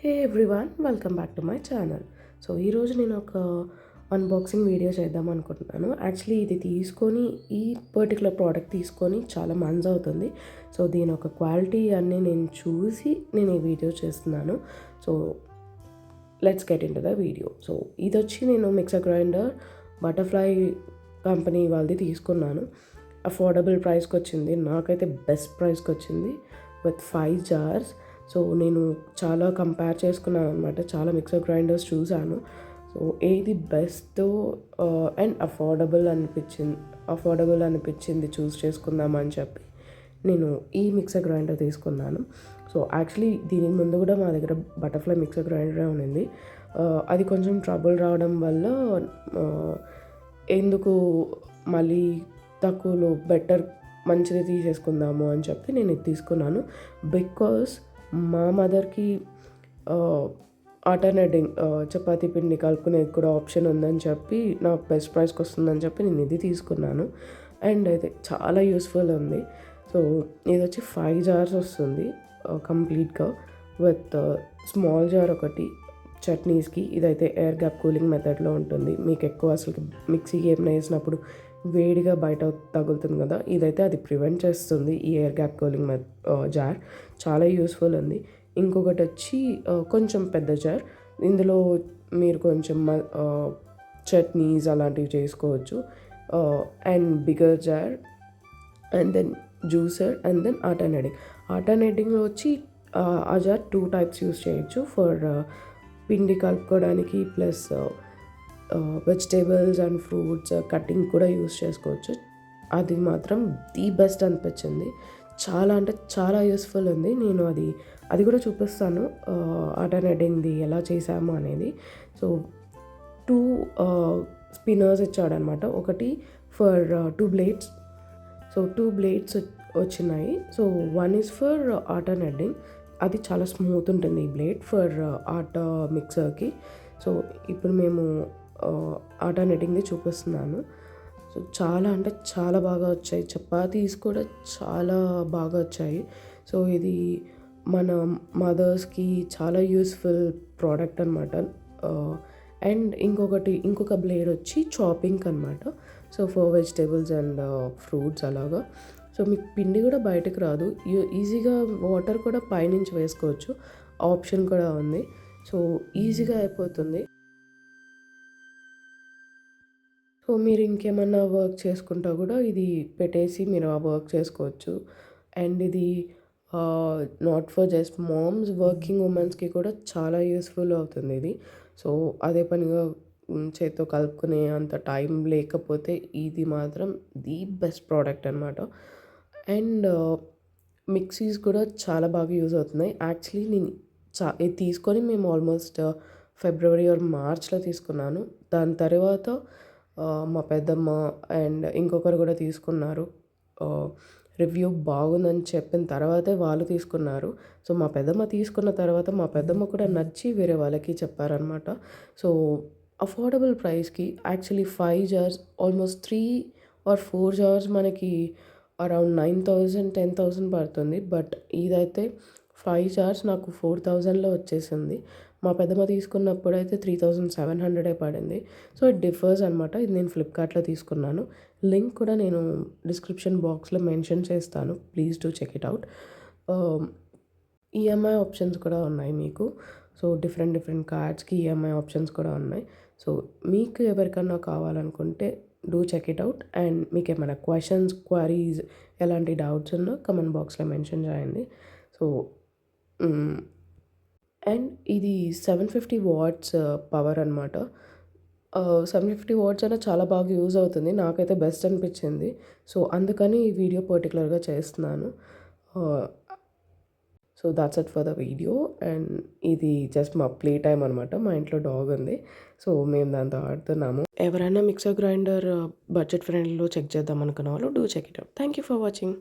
Hey everyone, welcome back to my channel. So ఈరోజు నేను ఒక అన్బాక్సింగ్ వీడియో చేద్దాం అనుకుంటున్నాను. యాక్చువల్లీ ఇది తీసుకొని ఈ పర్టికులర్ ప్రోడక్ట్ తీసుకొని చాలా మంత్స్ అవుతుంది. సో దీని ఒక క్వాలిటీ అన్నీ నేను చూసి నేను ఈ వీడియో చేస్తున్నాను. So let's get in to the video. So ఇది వచ్చి నేను మిక్సర్ గ్రైండర్ బటర్ఫ్లై కంపెనీ వాళ్ళది తీసుకున్నాను. అఫోర్డబుల్ ప్రైస్కి వచ్చింది, నాకైతే బెస్ట్ ప్రైస్కి వచ్చింది విత్ 5 jars. సో నేను చాలా కంపేర్ చేసుకున్నాను అనమాట, చాలా మిక్సర్ గ్రైండర్స్ చూశాను. సో ఏది బెస్ట్ అండ్ అఫోర్డబుల్ అనిపించింది చూస్ చేసుకుందామని చెప్పి నేను ఈ మిక్సర్ గ్రైండర్ తీసుకున్నాను. సో యాక్చువల్లీ దీని ముందు కూడా మా దగ్గర బటర్ఫ్లై మిక్సర్ గ్రైండరే ఉన్నింది. అది కొంచెం ట్రబుల్ రావడం వల్ల ఎందుకు మళ్ళీ తక్కువలో బెటర్ మంచిది తీసేసుకుందాము అని చెప్పి నేను ఇది తీసుకున్నాను. బికాస్ మా మదర్కి ఆల్టర్నేటింగ్ చపాతీ పిండి కలుపుకునేది కూడా ఆప్షన్ ఉందని చెప్పి నాకు బెస్ట్ ప్రైస్కి వస్తుందని చెప్పి నేను ఇది తీసుకున్నాను. అండ్ అయితే చాలా యూస్ఫుల్ ఉంది. సో ఇది వచ్చి 5 jars వస్తుంది కంప్లీట్గా విత్ స్మాల్ జార్ ఒకటి చట్నీస్కి. ఇదైతే ఎయిర్ గ్యాప్ కూలింగ్ మెథడ్లో ఉంటుంది. మీకు ఎక్కువ అసలు మిక్సీకి ఏమైనా వేసినప్పుడు వేడిగా బయట తగులుతుంది కదా, ఇదైతే అది ప్రివెంట్ చేస్తుంది. ఈ ఎయిర్ గ్యాప్ కూలింగ్ జార్ చాలా యూస్ఫుల్ ఉంది. ఇంకొకటి వచ్చి కొంచెం పెద్ద జార్, ఇందులో మీరు కొంచెం చట్నీస్ అలాంటివి చేసుకోవచ్చు. And bigger jar and then juicer and then ఆల్టర్నేటింగ్లో వచ్చి ఆ జార్ 2 types యూస్ చేయొచ్చు. ఫర్ పిండి కలుపుకోవడానికి plus vegetables and fruits cutting కూడా యూస్ చేసుకోవచ్చు. అది మాత్రం ది బెస్ట్ అనిపించింది. చాలా అంటే చాలా యూస్ఫుల్ ఉంది. నేను అది కూడా చూపిస్తాను ఆల్టర్నేటింగ్ది ఎలా చేసాము అనేది. సో 2 స్పిన్నర్స్ ఇచ్చాడనమాట. ఒకటి ఫర్ 2 blades. సో 2 blades వచ్చినాయి. So 1 is for alternating. అది చాలా స్మూత్ ఉంటుంది ఈ బ్లేడ్ ఫర్ ఆటా మిక్సర్కి. సో ఇప్పుడు మేము ఆల్టర్నేటింగ్ది చూపిస్తున్నాను. సో చాలా అంటే చాలా బాగా వచ్చాయి. చపాతీస్ కూడా చాలా బాగా వచ్చాయి. సో ఇది మన మదర్స్కి చాలా యూస్ఫుల్ ప్రోడక్ట్ అనమాట. అండ్ ఇంకొక బ్లేడ్ వచ్చి చాపింగ్ అనమాట. So for vegetables and fruits అలాగా. సో మీకు పిండి కూడా బయటకు రాదు, ఈజీగా వాటర్ కూడా పైనుంచి వేసుకోవచ్చు, ఆప్షన్ కూడా ఉంది. సో ఈజీగా అయిపోతుంది. సో మీరు ఇంకేమన్నా వర్క్ చేసుకుంటా కూడా ఇది పెట్టేసి మీరు ఆ వర్క్ చేసుకోవచ్చు. అండ్ ఇది not for just moms, working ఉమెన్స్కి కూడా చాలా యూస్ఫుల్ అవుతుంది ఇది. సో అదే పనిగా చేత్తో కలుపుకునే అంత టైం లేకపోతే ఇది మాత్రం ది బెస్ట్ ప్రోడక్ట్ అనమాట. అండ్ మిక్సీస్ కూడా చాలా బాగా యూజ్ అవుతున్నాయి. యాక్చువల్లీ నేను ఇది తీసుకొని మేము ఆల్మోస్ట్ ఫిబ్రవరి ఆర్ మార్చ్లో తీసుకున్నాను. దాని తర్వాత మా పెద్దమ్మ అండ్ ఇంకొకరు కూడా తీసుకున్నారు. రివ్యూ బాగుందని చెప్పిన తర్వాతే వాళ్ళు తీసుకున్నారు. సో మా పెద్దమ్మ తీసుకున్న తర్వాత మా పెద్దమ్మ కూడా నచ్చి వేరే వాళ్ళకి చెప్పారనమాట. సో అఫోర్డబుల్ ప్రైస్కి actually 5 jars almost 3 or 4 jars మనకి అరౌండ్ 9,000 10,000 పడుతుంది. బట్ ఇదైతే 5 jars నాకు 4,000లో వచ్చేసింది. మా పెద్దమ్మ తీసుకున్నప్పుడు అయితే 3,700 పడింది. సో ఇట్ డిఫర్స్ అనమాట. ఇది నేను ఫ్లిప్కార్ట్లో తీసుకున్నాను. లింక్ కూడా నేను డిస్క్రిప్షన్ బాక్స్లో మెన్షన్ చేస్తాను, please do check it out. EMI options కూడా ఉన్నాయి మీకు. సో డిఫరెంట్ కార్డ్స్కి ఈఎంఐ ఆప్షన్స్ కూడా ఉన్నాయి. సో మీకు ఎవరికన్నా కావాలనుకుంటే do check it out. And మీకు ఏమైనా క్వరీస్ ఎలాంటి డౌట్స్ ఉన్నా కమెంట్ బాక్స్లో మెన్షన్ చేయండి. సో అండ్ ఇది 750 watts పవర్ అనమాట. 750 watts అయినా చాలా బాగా యూజ్ అవుతుంది, నాకైతే బెస్ట్ అనిపించింది. సో అందుకని ఈ వీడియో పర్టికులర్గా చేస్తున్నాను. So that's it for the video. And ఇది జస్ట్ మా ప్లే టైమ్ అనమాట. మా ఇంట్లో డాగ్ ఉంది, సో మేము దాంతో ఆడుతున్నాము. ఎవరైనా మిక్సర్ గ్రైండర్ బడ్జెట్ ఫ్రెండ్లీలో చెక్ చేద్దాం అనుకున్న వాళ్ళు do check it out. Thank you for watching.